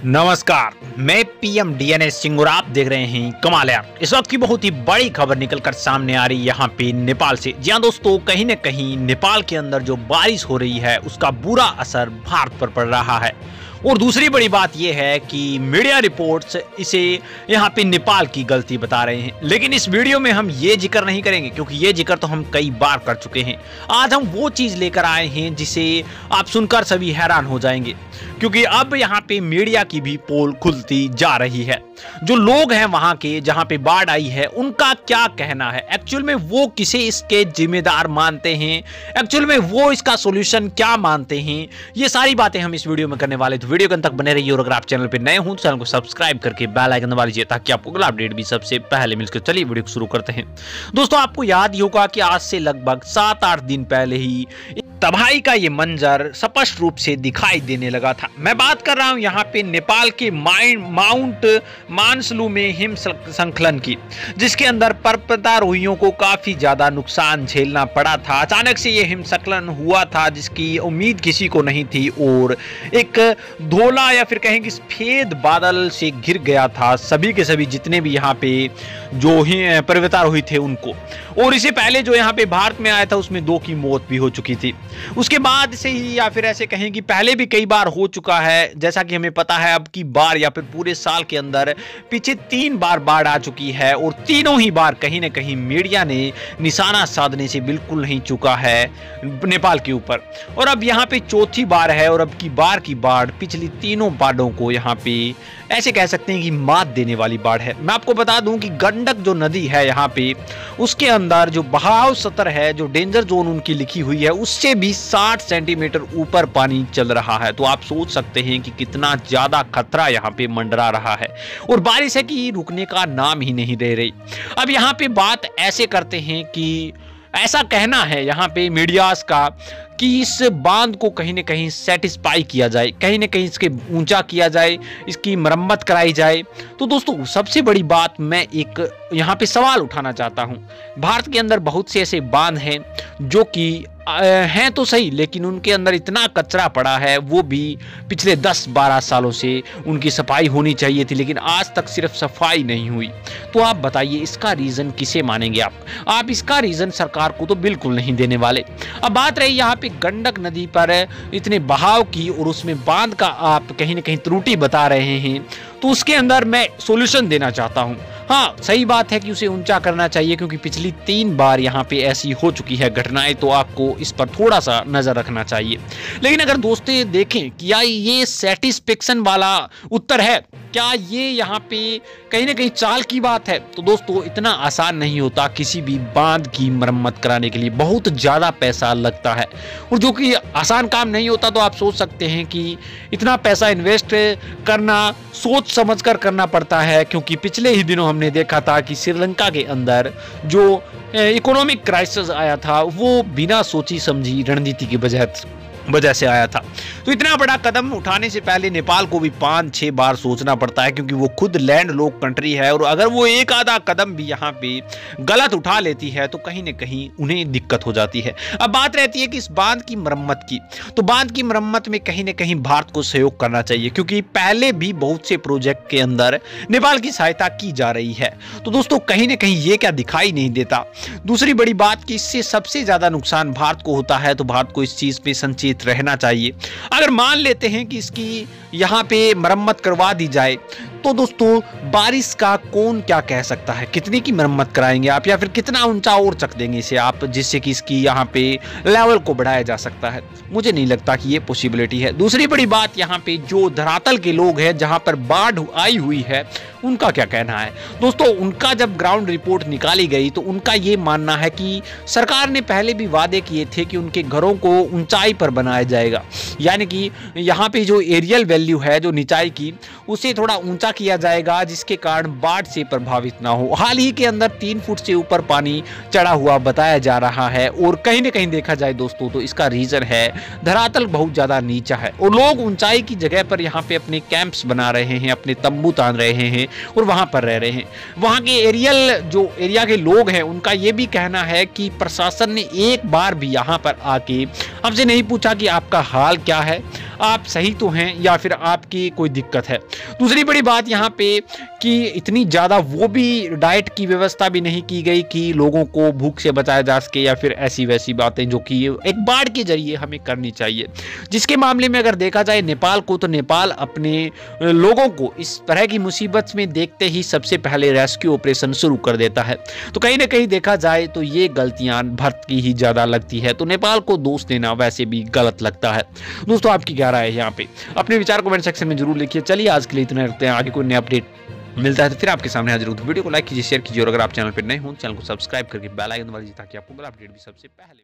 नमस्कार, मैं PM DNS Singh और आप देख रहे हैं कमाल यार। इस वक्त की बहुत ही बड़ी खबर निकलकर सामने आ रही है यहाँ पे नेपाल से। जी हाँ दोस्तों, कहीं न कहीं नेपाल के अंदर जो बारिश हो रही है उसका बुरा असर भारत पर पड़ रहा है। और दूसरी बड़ी बात यह है कि मीडिया रिपोर्ट्स इसे यहाँ पे नेपाल की गलती बता रहे हैं, लेकिन इस वीडियो में हम ये जिक्र नहीं करेंगे क्योंकि ये जिक्र तो हम कई बार कर चुके हैं। आज हम वो चीज लेकर आए हैं जिसे आप सुनकर सभी हैरान हो जाएंगे, क्योंकि अब यहाँ पे मीडिया की भी पोल खुलती जा रही है। जो लोग हैं वहां के जहां पे बाढ़ आई है उनका क्या कहना है, एक्चुअल में वो किसे इसके जिम्मेदार मानते हैं, एक्चुअल में वो इसका सॉल्यूशन क्या मानते हैं, ये सारी बातें हम इस वीडियो में करने वाले। तो वीडियो के अंत तक बने रहिए और अगर आप चैनल पे नए हो तो चैनल को सब्सक्राइब करके बेल आइकन दबा लीजिए ताकि आपको अगला अपडेट भी सबसे पहले मिल सके। चलिए वीडियो को शुरू करते हैं। दोस्तों, आपको याद ही होगा कि आज से लगभग 7-8 दिन पहले ही तबाही का ये मंजर स्पष्ट रूप से दिखाई देने लगा था। मैं बात कर रहा हूं यहाँ पे नेपाल के माउंट मानसलू में हिम संकलन की, जिसके अंदर पर्वतारोहियों को काफी ज्यादा नुकसान झेलना पड़ा था। अचानक से ये हिमस्खलन हुआ था जिसकी उम्मीद किसी को नहीं थी और एक धोला या फिर कहें कि सफेद बादल से घिर गया था सभी के सभी जितने भी यहाँ पे जो पर्वतारोही थे उनको। और इससे पहले जो यहाँ पे भारत में आया था उसमें 2 की मौत भी हो चुकी थी। उसके बाद से ही या फिर ऐसे कहें कि पहले भी कई बार हो चुका है, जैसा कि हमें पता है। अब की बार या फिर पूरे साल के अंदर पीछे 3 बार बाढ़ आ चुकी है और तीनों ही बार कहीं ना कहीं मीडिया ने निशाना साधने से बिल्कुल नहीं चुका है नेपाल के ऊपर। और अब यहाँ पे चौथी बार है और अब की बार की बाढ़ पिछली तीनों बाढ़ों को यहाँ पे ऐसे कह सकते हैं कि मात देने वाली बाढ़ है। मैं आपको बता दूं कि गंडक जो नदी है यहाँ पे उसके अंदर जो बहाव सतर है, जो डेंजर जोन उनकी लिखी हुई है, उससे भी 60 सेंटीमीटर ऊपर पानी चल रहा है। तो आप सोच सकते हैं कि कितना ज्यादा खतरा यहाँ पे मंडरा रहा है और बारिश है कि रुकने का नाम ही नहीं ले रही। अब यहाँ पे बात ऐसे करते हैं कि ऐसा कहना है यहाँ पे मीडियाज का कि इस बांध को कहीं ना कहीं सेटिस्फाई किया जाए, कहीं ना कहीं इसके ऊंचा किया जाए, इसकी मरम्मत कराई जाए। तो दोस्तों, सबसे बड़ी बात मैं एक यहाँ पे सवाल उठाना चाहता हूँ। भारत के अंदर बहुत से ऐसे बांध हैं जो कि हैं तो सही, लेकिन उनके अंदर इतना कचरा पड़ा है, वो भी पिछले 10-12 सालों से उनकी सफाई होनी चाहिए थी, लेकिन आज तक सिर्फ सफाई नहीं हुई। तो आप बताइए इसका रीजन किसे मानेंगे आप इसका रीजन सरकार को तो बिल्कुल नहीं देने वाले। अब बात रही यहाँ पे गंडक नदी पर इतने बहाव की और उसमें बांध का आप कहीं ना कहीं त्रुटि बता रहे हैं, तो उसके अंदर मैं सॉल्यूशन देना चाहता हूं। हाँ, सही बात है कि उसे ऊंचा करना चाहिए क्योंकि पिछली 3 बार यहाँ पे ऐसी हो चुकी है घटनाएं, तो आपको इस पर थोड़ा सा नजर रखना चाहिए। लेकिन अगर दोस्तों देखें कि क्या ये सेटिस्फेक्शन वाला उत्तर है, क्या ये यहाँ पे कहीं ना कहीं चाल की बात है, तो दोस्तों इतना आसान नहीं होता। किसी भी बांध की मरम्मत कराने के लिए बहुत ज्यादा पैसा लगता है और जो कि आसान काम नहीं होता। तो आप सोच सकते हैं कि इतना पैसा इन्वेस्ट करना सोच समझकर करना पड़ता है, क्योंकि पिछले ही दिनों हमने देखा था कि श्रीलंका के अंदर जो इकोनॉमिक क्राइसिस आया था वो बिना सोची समझी रणनीति की वजह से आया था। तो इतना बड़ा कदम उठाने से पहले नेपाल को भी 5-6 बार सोचना पड़ता है, क्योंकि वो खुद लैंड लॉक कंट्री है और अगर वो एक आधा कदम भी यहाँ पे गलत उठा लेती है तो कहीं न कहीं उन्हें दिक्कत हो जाती है। अब बात रहती है कि इस बांध की मरम्मत की, तो बांध की मरम्मत में कहीं न कहीं भारत को सहयोग करना चाहिए, क्योंकि पहले भी बहुत से प्रोजेक्ट के अंदर नेपाल की सहायता की जा रही है। तो दोस्तों कहीं न कहीं ये क्या दिखाई नहीं देता। दूसरी बड़ी बात कि इससे सबसे ज्यादा नुकसान भारत को होता है, तो भारत को इस चीज पे संचेत रहना चाहिए। अगर मान लेते हैं कि इसकी यहाँ पे मरम्मत करवा दी जाए, तो दोस्तों बारिश का कौन क्या कह सकता है, कितने की मरम्मत कराएंगे आप या फिर कितना ऊंचा और चक देंगे इसे आप, जिससे कि इसकी यहाँ पे लेवल को बढ़ाया जा सकता है। मुझे नहीं लगता कि ये पॉसिबिलिटी है। दूसरी बड़ी बात यहाँ पे जो धरातल के लोग हैं जहां पर बाढ़ आई हुई है उनका क्या कहना है। दोस्तों, उनका जब ग्राउंड रिपोर्ट निकाली गई तो उनका ये मानना है कि सरकार ने पहले भी वादे किए थे कि उनके घरों को ऊंचाई पर बनाया जाएगा, यानी कि यहाँ पे जो एरियल वैल्यू है जो निचाई की उसे थोड़ा ऊंचा किया जाएगा, जिसके कारण बाढ़ से प्रभावित ना हो। हाल ही के अंदर 3 फुट से ऊपर पानी चढ़ा हुआ बताया जा रहा है और कहीं ना कहीं देखा जाए दोस्तों तो इसका रीजन है धरातल बहुत ज्यादा नीचा है और लोग ऊंचाई की जगह पर यहाँ पे अपने कैंप्स बना रहे हैं, अपने तंबू तान रहे हैं और वहां पर रह रहे हैं। वहां के एरिया के लोग हैं उनका ये भी कहना है कि प्रशासन ने एक बार भी यहाँ पर आके हमसे नहीं पूछा कि आपका हाल क्या है, आप सही तो हैं या फिर आपकी कोई दिक्कत है। दूसरी बड़ी बात यहाँ पे कि इतनी ज़्यादा वो भी डाइट की व्यवस्था भी नहीं की गई कि लोगों को भूख से बचाया जा सके या फिर ऐसी वैसी बातें जो कि एक बाढ़ के जरिए हमें करनी चाहिए। जिसके मामले में अगर देखा जाए नेपाल को, तो नेपाल अपने लोगों को इस तरह की मुसीबत में देखते ही सबसे पहले रेस्क्यू ऑपरेशन शुरू कर देता है। तो कहीं ना कहीं देखा जाए तो ये गलतियां भारत की ही ज़्यादा लगती है, तो नेपाल को दोष देना वैसे भी गलत लगता है। दोस्तों आपकी क्या राय है यहाँ पे? अपने विचार कमेंट सेक्शन में जरूर लिखिए। चलिए आज के लिए इतना रखते हैं, आगे कोई नया अपडेट मिलता है तो फिर आपके सामने हाजिर हूं। वीडियो को लाइक कीजिए, शेयर कीजिए और अगर आप चैनल पर नए हों चैनल को सब्सक्राइब करके बेल आइकन दबा दीजिए ताकि आपको अगला अपडेट भी सबसे पहले